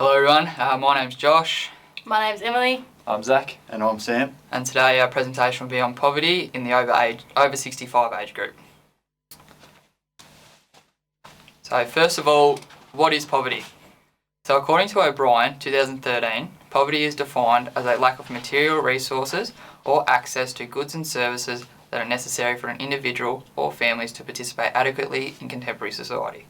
Hello everyone, my name's Josh. My name's Emily. I'm Zach. And I'm Sam. And today our presentation will be on poverty in the over 65 age group. So first of all, what is poverty? So according to O'Brien, 2013, poverty is defined as a lack of material resources or access to goods and services that are necessary for an individual or families to participate adequately in contemporary society.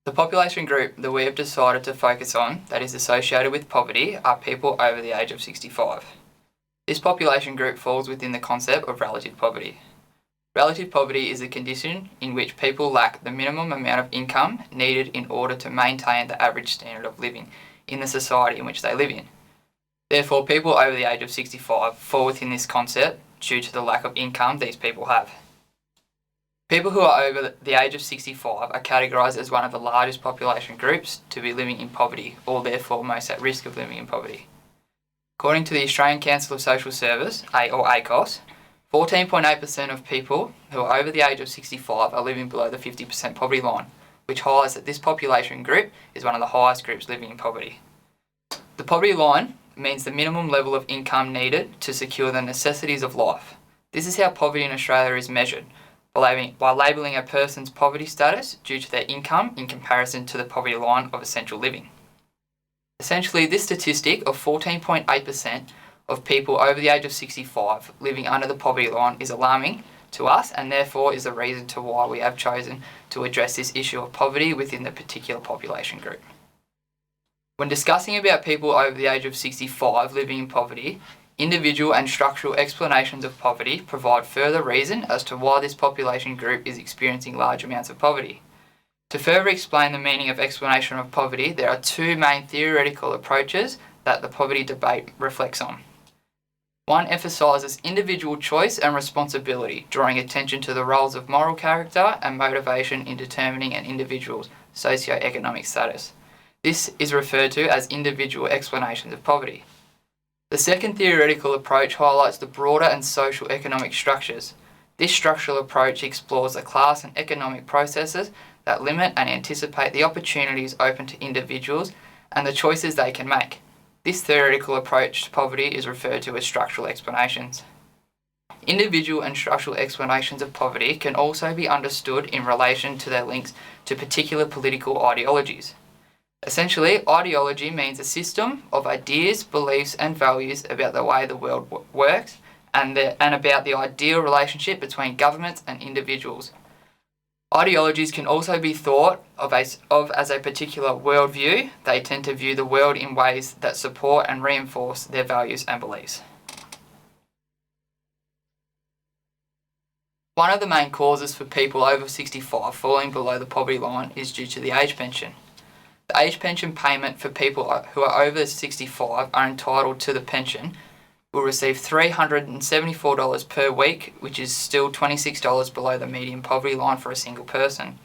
The population group that we have decided to focus on that is associated with poverty are people over the age of 65. This population group falls within the concept of relative poverty. Relative poverty is a condition in which people lack the minimum amount of income needed in order to maintain the average standard of living in the society in which they live in. Therefore, people over the age of 65 fall within this concept due to the lack of income these people have. People who are over the age of 65 are categorised as one of the largest population groups to be living in poverty, or therefore most at risk of living in poverty. According to the Australian Council of Social Service, or ACOS, 14.8% of people who are over the age of 65 are living below the 50% poverty line, which highlights that this population group is one of the highest groups living in poverty. The poverty line means the minimum level of income needed to secure the necessities of life. This is how poverty in Australia is measured, by labelling a person's poverty status due to their income in comparison to the poverty line of essential living. Essentially, this statistic of 14.8% of people over the age of 65 living under the poverty line is alarming to us, and therefore is the reason to why we have chosen to address this issue of poverty within the particular population group. When discussing about people over the age of 65 living in poverty, individual and structural explanations of poverty provide further reason as to why this population group is experiencing large amounts of poverty. To further explain the meaning of explanation of poverty, there are two main theoretical approaches that the poverty debate reflects on. One emphasises individual choice and responsibility, drawing attention to the roles of moral character and motivation in determining an individual's socio-economic status. This is referred to as individual explanations of poverty. The second theoretical approach highlights the broader and social economic structures. This structural approach explores the class and economic processes that limit and anticipate the opportunities open to individuals and the choices they can make. This theoretical approach to poverty is referred to as structural explanations. Individual and structural explanations of poverty can also be understood in relation to their links to particular political ideologies. Essentially, ideology means a system of ideas, beliefs and values about the way the world works and about the ideal relationship between governments and individuals. Ideologies can also be thought of as a particular worldview. They tend to view the world in ways that support and reinforce their values and beliefs. One of the main causes for people over 65 falling below the poverty line is due to the age pension. The age pension payment for people who are over 65 are entitled to the pension will receive $374 per week, which is still $26 below the median poverty line for a single person.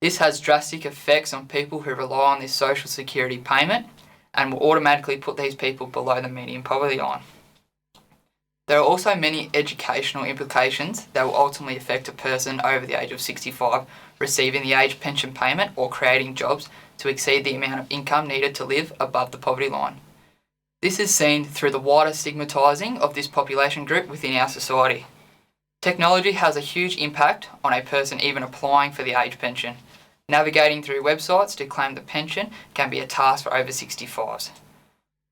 This has drastic effects on people who rely on this social security payment and will automatically put these people below the median poverty line. There are also many educational implications that will ultimately affect a person over the age of 65 receiving the age pension payment or creating jobs to exceed the amount of income needed to live above the poverty line. This is seen through the wider stigmatising of this population group within our society. Technology has a huge impact on a person even applying for the age pension. Navigating through websites to claim the pension can be a task for over 65s.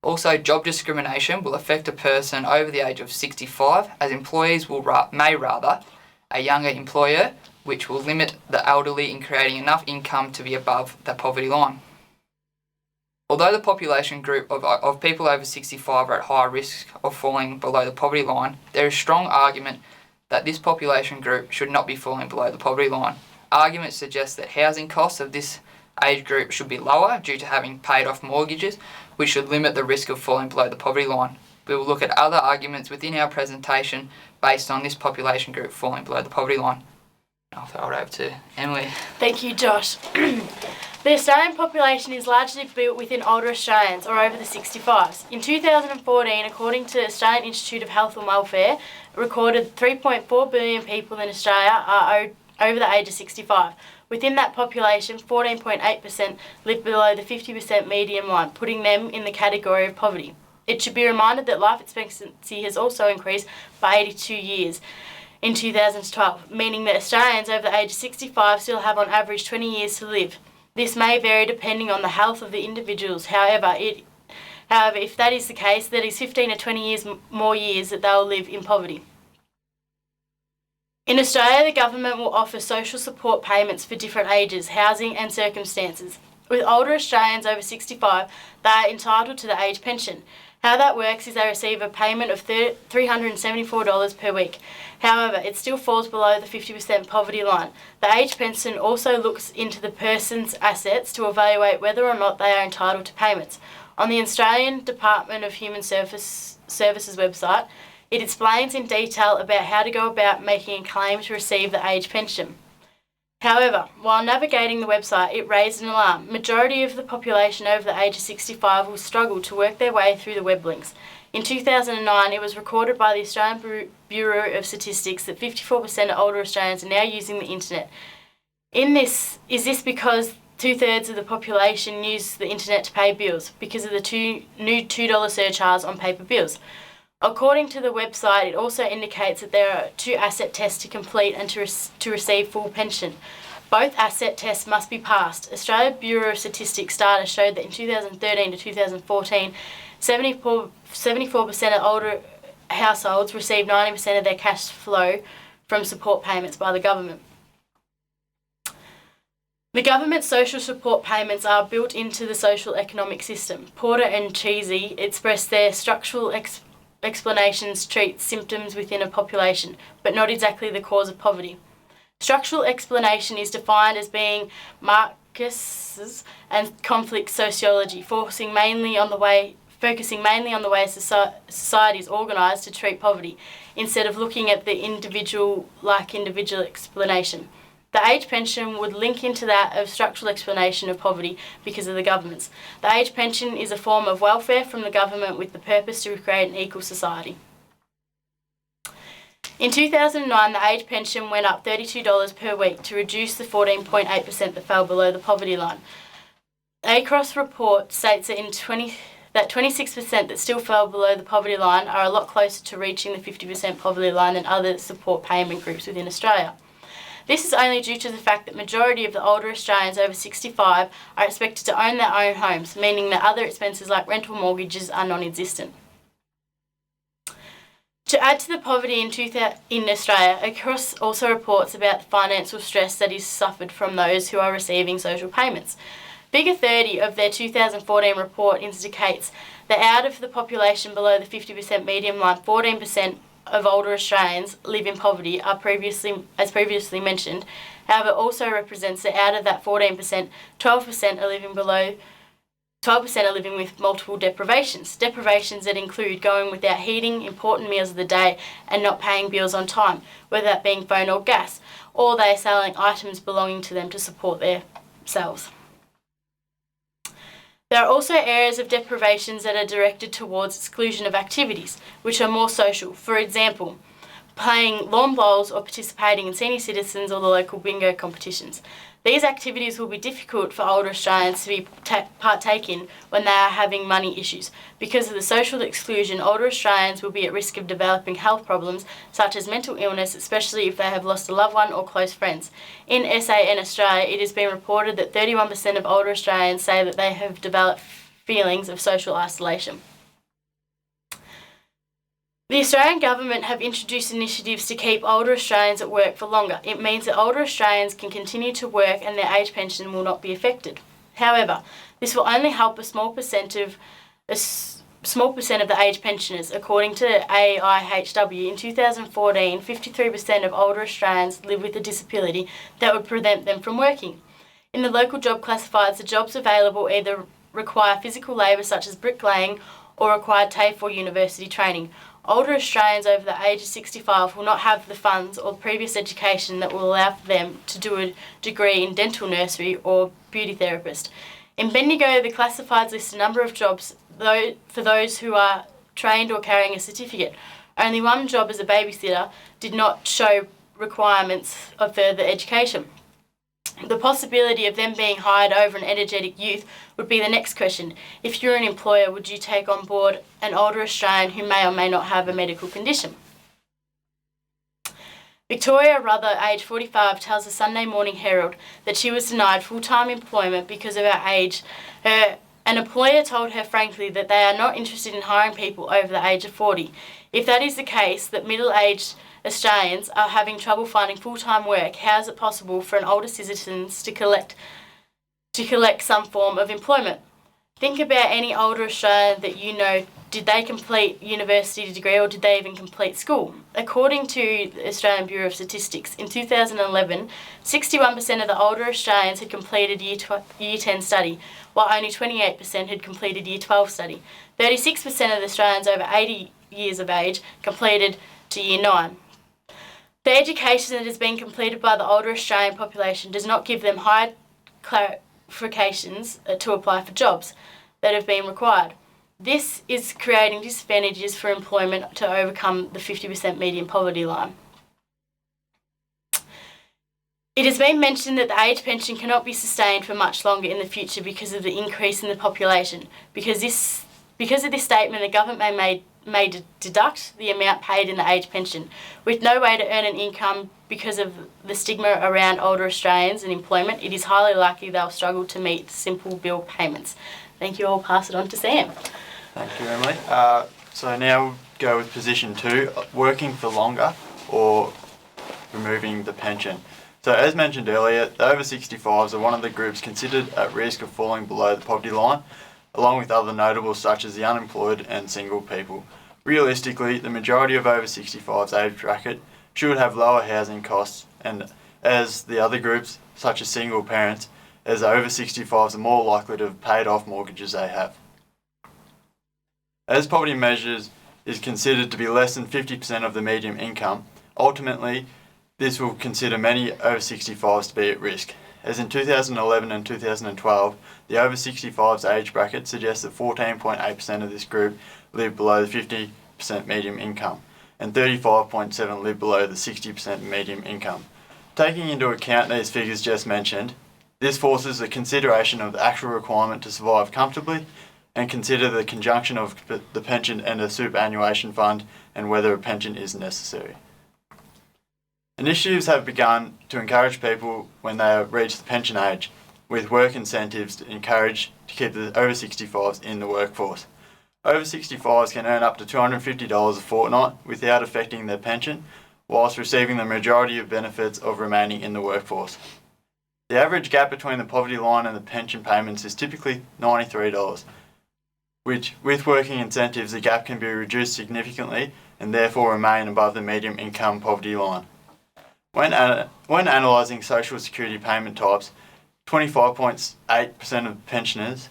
Also, job discrimination will affect a person over the age of 65, as employees may rather a younger employer, which will limit the elderly in creating enough income to be above the poverty line. Although the population group of people over 65 are at high risk of falling below the poverty line, there is strong argument that this population group should not be falling below the poverty line. Arguments suggest that housing costs of this age group should be lower due to having paid off mortgages, which should limit the risk of falling below the poverty line. We will look at other arguments within our presentation based on this population group falling below the poverty line. I'll throw it over to Emily. Thank you, Josh. The Australian population is largely built within older Australians, or over the 65s. In 2014, according to the Australian Institute of Health and Welfare, recorded 3.4 billion people in Australia are over the age of 65. Within that population, 14.8% live below the 50% median line, putting them in the category of poverty. It should be reminded that life expectancy has also increased by 82 years in 2012, meaning that Australians over the age of 65 still have on average 20 years to live. This may vary depending on the health of the individuals. However, if that is the case, that is 15 to 20 years more years that they will live in poverty. In Australia, the government will offer social support payments for different ages, housing and circumstances. With older Australians over 65, they are entitled to the age pension. How that works is they receive a payment of $374 per week. However, it still falls below the 50% poverty line. The age pension also looks into the person's assets to evaluate whether or not they are entitled to payments. On the Australian Department of Human Services website, it explains in detail about how to go about making a claim to receive the age pension. However, while navigating the website, it raised an alarm. Majority of the population over the age of 65 will struggle to work their way through the web links. In 2009, it was recorded by the Australian Bureau of Statistics that 54% of older Australians are now using the internet. Is this because 2/3 of the population use the internet to pay bills because of the new $2 surcharge on paper bills? According to the website, it also indicates that there are 2 asset tests to complete and to receive full pension. Both asset tests must be passed. Australia Bureau of Statistics data showed that in 2013 to 2014, 74% of older households received 90% of their cash flow from support payments by the government. The government's social support payments are built into the social economic system. Porter and Cheesy expressed their structural explanations treat symptoms within a population, but not exactly the cause of poverty. Structural explanation is defined as being Marxist and conflict sociology, focusing mainly on the way society is organised to treat poverty, instead of looking at the individual explanation. The age pension would link into that of structural explanation of poverty because of the governments. The age pension is a form of welfare from the government with the purpose to create an equal society. In 2009, the age pension went up $32 per week to reduce the 14.8% that fell below the poverty line. ACROS report states that 26% that still fell below the poverty line are a lot closer to reaching the 50% poverty line than other support payment groups within Australia. This is only due to the fact that majority of the older Australians over 65 are expected to own their own homes, meaning that other expenses like rental mortgages are non-existent. To add to the poverty in Australia, ACROS also reports about the financial stress that is suffered from those who are receiving social payments. Figure 30 of their 2014 report indicates that out of the population below the 50% median line, 14% of older Australians live in poverty, as previously mentioned. However, it also represents that out of that 14%, 12% are living below 12% are living with multiple deprivations. Deprivations that include going without heating, important meals of the day, and not paying bills on time, whether that being phone or gas, or they are selling items belonging to them to support themselves. There are also areas of deprivations that are directed towards exclusion of activities, which are more social. For example, playing lawn bowls or participating in senior citizens or the local bingo competitions. These activities will be difficult for older Australians to partake in when they are having money issues. Because of the social exclusion, older Australians will be at risk of developing health problems such as mental illness, especially if they have lost a loved one or close friends. In SAN Australia, it has been reported that 31% of older Australians say that they have developed feelings of social isolation. The Australian government have introduced initiatives to keep older Australians at work for longer. It means that older Australians can continue to work and their age pension will not be affected. However, this will only help a small percent of the age pensioners. According to AIHW, in 2014, 53% of older Australians live with a disability that would prevent them from working. In the local job classifieds, the jobs available either require physical labour such as bricklaying or require TAFE or university training. Older Australians over the age of 65 will not have the funds or previous education that will allow for them to do a degree in dental nursery or beauty therapist. In Bendigo, the classifieds list a number of jobs for those who are trained or carrying a certificate. Only one job as a babysitter did not show requirements of further education. The possibility of them being hired over an energetic youth would be the next question. If you're an employer, would you take on board an older Australian who may or may not have a medical condition? Victoria Ruther, aged 45, tells the Sunday Morning Herald that she was denied full-time employment because of her age. An employer told her frankly that they are not interested in hiring people over the age of 40. If that is the case, that middle-aged Australians are having trouble finding full-time work, how is it possible for an older citizens to collect some form of employment? Think about any older Australian that you know. Did they complete university degree or did they even complete school? According to the Australian Bureau of Statistics, in 2011, 61% of the older Australians had completed Year 10 study, while only 28% had completed Year 12 study. 36% of the Australians over 80 years of age completed to Year 9. The education that has been completed by the older Australian population does not give them high qualifications to apply for jobs that have been required. This is creating disadvantages for employment to overcome the 50% median poverty line. It has been mentioned that the age pension cannot be sustained for much longer in the future because of the increase in the population. Because of this statement, the government may deduct the amount paid in the age pension. With no way to earn an income because of the stigma around older Australians and employment, it is highly likely they'll struggle to meet simple bill payments. Thank you. I'll pass it on to Sam. Thank you, Emily. So now we'll go with position 2, working for longer or removing the pension. So as mentioned earlier, the over 65s are one of the groups considered at risk of falling below the poverty line, along with other notables such as the unemployed and single people. Realistically, the majority of over 65s age bracket should have lower housing costs, and as the other groups, such as single parents, as over 65s are more likely to have paid off mortgages they have. As poverty measures is considered to be less than 50% of the median income, ultimately this will consider many over 65s to be at risk. As in 2011 and 2012, the over 65s age bracket suggests that 14.8% of this group live below the 50% median income, and 35.7% live below the 60% median income. Taking into account these figures just mentioned, this forces the consideration of the actual requirement to survive comfortably and consider the conjunction of the pension and the superannuation fund and whether a pension is necessary. Initiatives have begun to encourage people when they reach the pension age, with work incentives to encourage to keep the over 65s in the workforce. Over 65s can earn up to $250 a fortnight without affecting their pension, whilst receiving the majority of benefits of remaining in the workforce. The average gap between the poverty line and the pension payments is typically $93, which, with working incentives, the gap can be reduced significantly and therefore remain above the median income poverty line. When analysing social security payment types, 25.8% of pensioners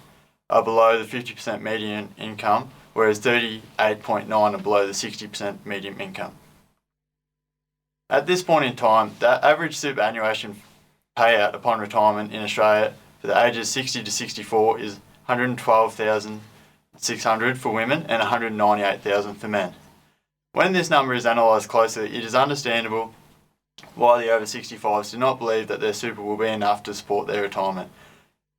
are below the 50% median income, whereas 38.9% are below the 60% median income. At this point in time, the average superannuation payout upon retirement in Australia for the ages 60 to 64 is $112,600 for women and $198,000 for men. When this number is analysed closely, it is understandable why the over 65s do not believe that their super will be enough to support their retirement.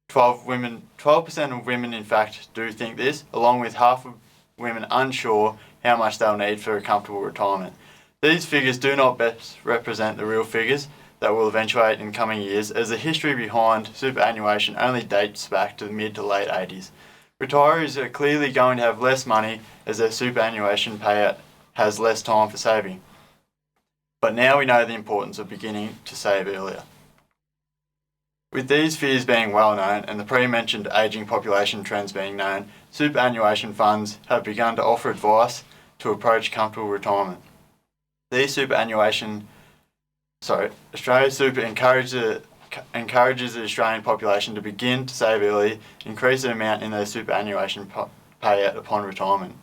12% of women in fact do think this, along with half of women unsure how much they'll need for a comfortable retirement. These figures do not best represent the real figures that will eventuate in coming years, as the history behind superannuation only dates back to the mid to late 80s. Retirees are clearly going to have less money as their superannuation payout has less time for saving. But now we know the importance of beginning to save earlier. With these fears being well known and the pre-mentioned ageing population trends being known, superannuation funds have begun to offer advice to approach comfortable retirement. Australia Super encourages the Australian population to begin to save early, increase the amount in their superannuation payout upon retirement.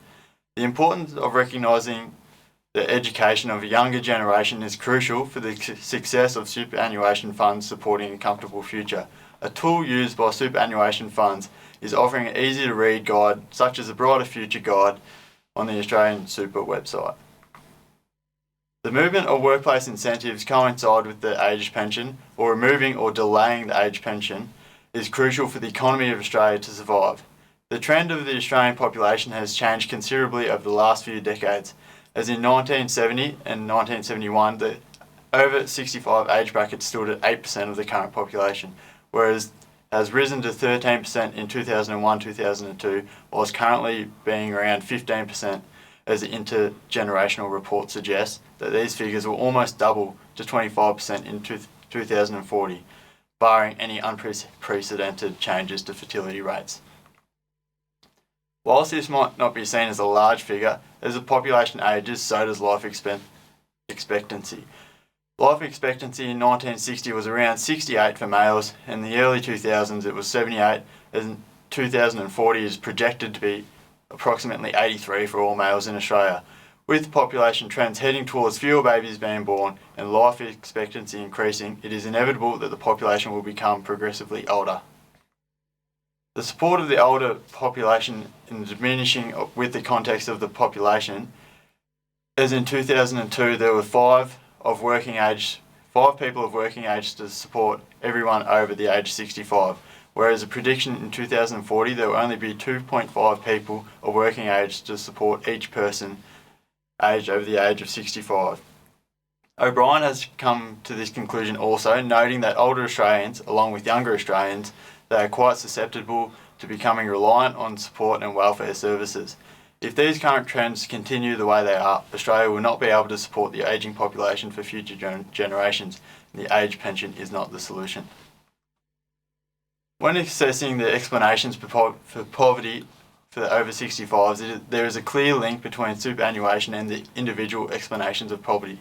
The importance of recognising the education of a younger generation is crucial for the success of superannuation funds supporting a comfortable future. A tool used by superannuation funds is offering an easy-to-read guide, such as the Brighter Future Guide, on the Australian Super website. The movement of workplace incentives coincide with the age pension, or removing or delaying the age pension is crucial for the economy of Australia to survive. The trend of the Australian population has changed considerably over the last few decades, as in 1970 and 1971 the over 65 age bracket stood at 8% of the current population, whereas has risen to 13% in 2001-2002, whilst currently being around 15%, as the intergenerational report suggests that these figures will almost double to 25% in 2040, barring any unprecedented changes to fertility rates. Whilst this might not be seen as a large figure, as the population ages, so does life expectancy. Life expectancy in 1960 was around 68 for males, and in the early 2000s it was 78, and 2040 is projected to be approximately 83 for all males in Australia. With population trends heading towards fewer babies being born and life expectancy increasing, it is inevitable that the population will become progressively older. The support of the older population in diminishing with the context of the population, as in 2002 there were five people of working age to support everyone over the age 65, whereas a prediction in 2040 there will only be 2.5 people of working age to support each person aged over the age of 65. O'Brien has come to this conclusion also, noting that older Australians, along with younger Australians, they are quite susceptible to becoming reliant on support and welfare services. If these current trends continue the way they are, Australia will not be able to support the ageing population for future generations, and the age pension is not the solution. When assessing the explanations for poverty for the over 65s, there is a clear link between superannuation and the individual explanations of poverty.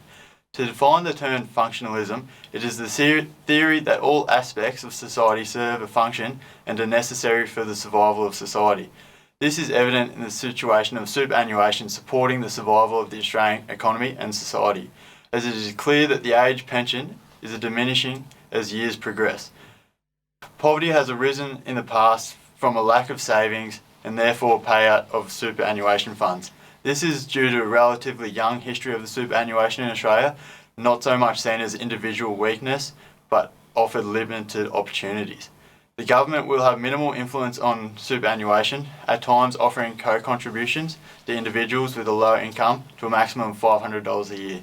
To define the term functionalism, it is the theory that all aspects of society serve a function and are necessary for the survival of society. This is evident in the situation of superannuation supporting the survival of the Australian economy and society, as it is clear that the age pension is diminishing as years progress. Poverty has arisen in the past from a lack of savings and therefore payout of superannuation funds. This is due to a relatively young history of the superannuation in Australia, not so much seen as individual weakness, but offered limited opportunities. The government will have minimal influence on superannuation, at times offering co-contributions to individuals with a low income to a maximum of $500 a year.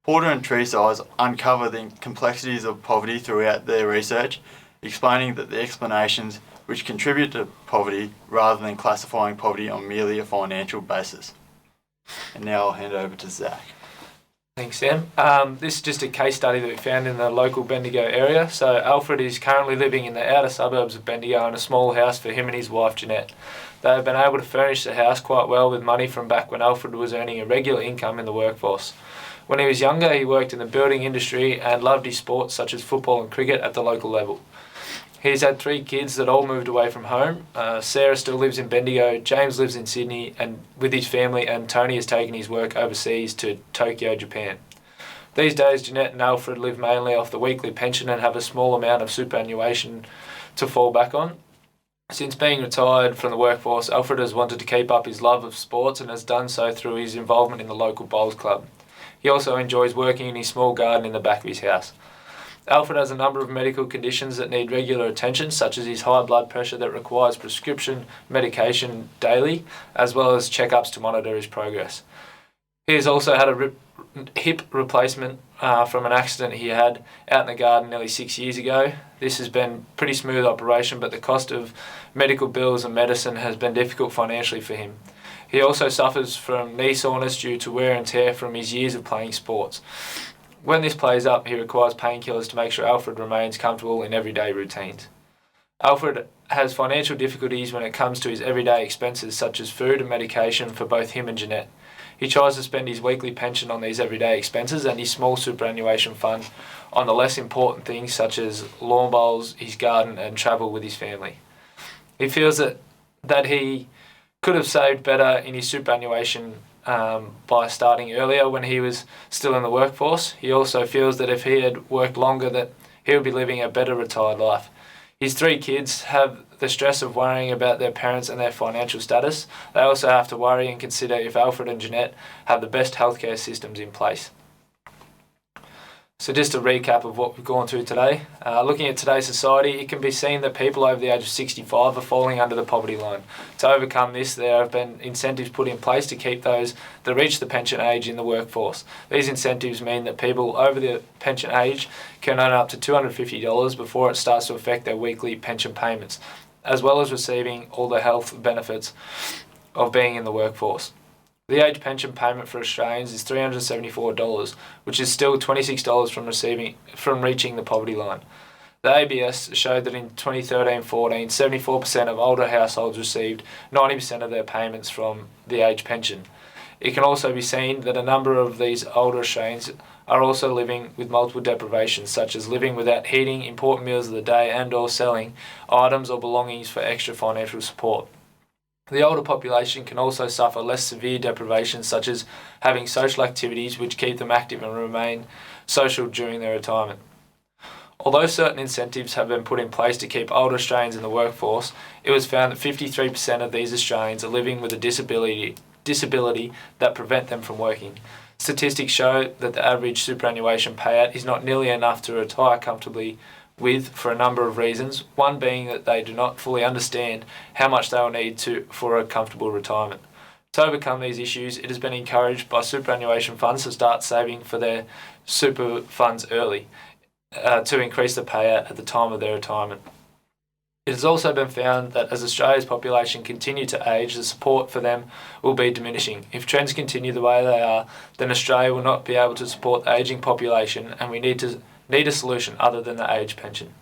Porter and Treesize uncover the complexities of poverty throughout their research, explaining that the explanations which contribute to poverty rather than classifying poverty on merely a financial basis. And now I'll hand over to Zach. Thanks, Sam. This is just a case study that we found in the local Bendigo area. So Alfred is currently living in the outer suburbs of Bendigo in a small house for him and his wife Jeanette. They have been able to furnish the house quite well with money from back when Alfred was earning a regular income in the workforce. When he was younger, he worked in the building industry and loved his sports such as football and cricket at the local level. He's had 3 kids that all moved away from home. Sarah still lives in Bendigo, James lives in Sydney and with his family, and Tony has taken his work overseas to Tokyo, Japan. These days, Jeanette and Alfred live mainly off the weekly pension and have a small amount of superannuation to fall back on. Since being retired from the workforce, Alfred has wanted to keep up his love of sports and has done so through his involvement in the local bowls club. He also enjoys working in his small garden in the back of his house. Alfred has a number of medical conditions that need regular attention, such as his high blood pressure that requires prescription medication daily, as well as checkups to monitor his progress. He has also had a hip replacement from an accident he had out in the garden nearly 6 years ago. This has been a pretty smooth operation, but the cost of medical bills and medicine has been difficult financially for him. He also suffers from knee soreness due to wear and tear from his years of playing sports. When this plays up, he requires painkillers to make sure Alfred remains comfortable in everyday routines. Alfred has financial difficulties when it comes to his everyday expenses such as food and medication for both him and Jeanette. He tries to spend his weekly pension on these everyday expenses and his small superannuation fund on the less important things such as lawn bowls, his garden and travel with his family. He feels that he could have saved better in his superannuation by starting earlier when he was still in the workforce. He also feels that if he had worked longer that he would be living a better retired life. His 3 kids have the stress of worrying about their parents and their financial status. They also have to worry and consider if Alfred and Jeanette have the best healthcare systems in place. So just a recap of what we've gone through today. Looking at today's society, it can be seen that people over the age of 65 are falling under the poverty line. To overcome this, there have been incentives put in place to keep those that reach the pension age in the workforce. These incentives mean that people over the pension age can earn up to $250 before it starts to affect their weekly pension payments, as well as receiving all the health benefits of being in the workforce. The age pension payment for Australians is $374, which is still $26 from reaching the poverty line. The ABS showed that in 2013-14, 74% of older households received 90% of their payments from the age pension. It can also be seen that a number of these older Australians are also living with multiple deprivations, such as living without heating, important meals of the day, and/or selling items or belongings for extra financial support. The older population can also suffer less severe deprivations, such as having social activities which keep them active and remain social during their retirement. Although certain incentives have been put in place to keep older Australians in the workforce, it was found that 53% of these Australians are living with a disability that prevent them from working. Statistics show that the average superannuation payout is not nearly enough to retire comfortably with, for a number of reasons, one being that they do not fully understand how much they will need for a comfortable retirement. To overcome these issues, it has been encouraged by superannuation funds to start saving for their super funds early to increase the payout at the time of their retirement. It has also been found that as Australia's population continue to age, the support for them will be diminishing. If trends continue the way they are, then Australia will not be able to support the ageing population, and we need a solution other than the age pension.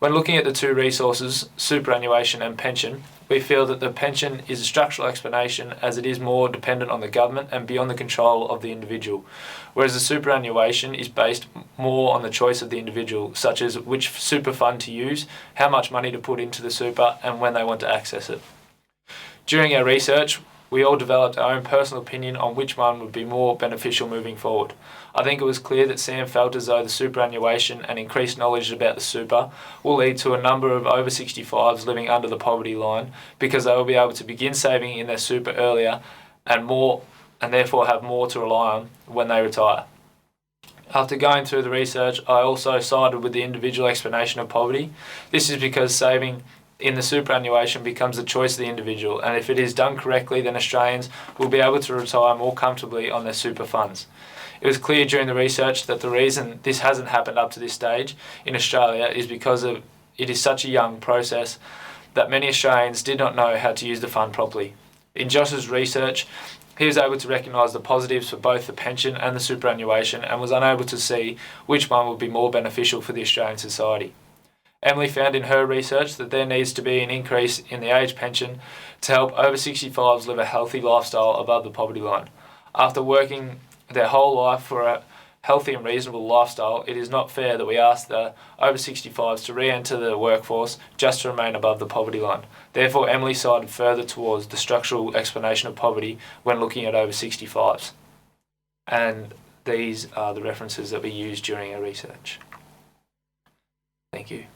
When looking at the two resources, superannuation and pension, we feel that the pension is a structural explanation as it is more dependent on the government and beyond the control of the individual, whereas the superannuation is based more on the choice of the individual, such as which super fund to use, how much money to put into the super, and when they want to access it. During our research, we all developed our own personal opinion on which one would be more beneficial moving forward. I think it was clear that Sam felt as though the superannuation and increased knowledge about the super will lead to a number of over 65s living under the poverty line, because they will be able to begin saving in their super earlier and therefore have more to rely on when they retire. After going through the research, I also sided with the individual explanation of poverty. This is because saving in the superannuation becomes the choice of the individual, and if it is done correctly, then Australians will be able to retire more comfortably on their super funds. It was clear during the research that the reason this hasn't happened up to this stage in Australia is because it is such a young process that many Australians did not know how to use the fund properly. In Josh's research, he was able to recognise the positives for both the pension and the superannuation, and was unable to see which one would be more beneficial for the Australian society. Emily found in her research that there needs to be an increase in the age pension to help over 65s live a healthy lifestyle above the poverty line. After working their whole life for a healthy and reasonable lifestyle, it is not fair that we ask the over 65s to re-enter the workforce just to remain above the poverty line. Therefore, Emily sided further towards the structural explanation of poverty when looking at over 65s. And these are the references that we used during our research. Thank you.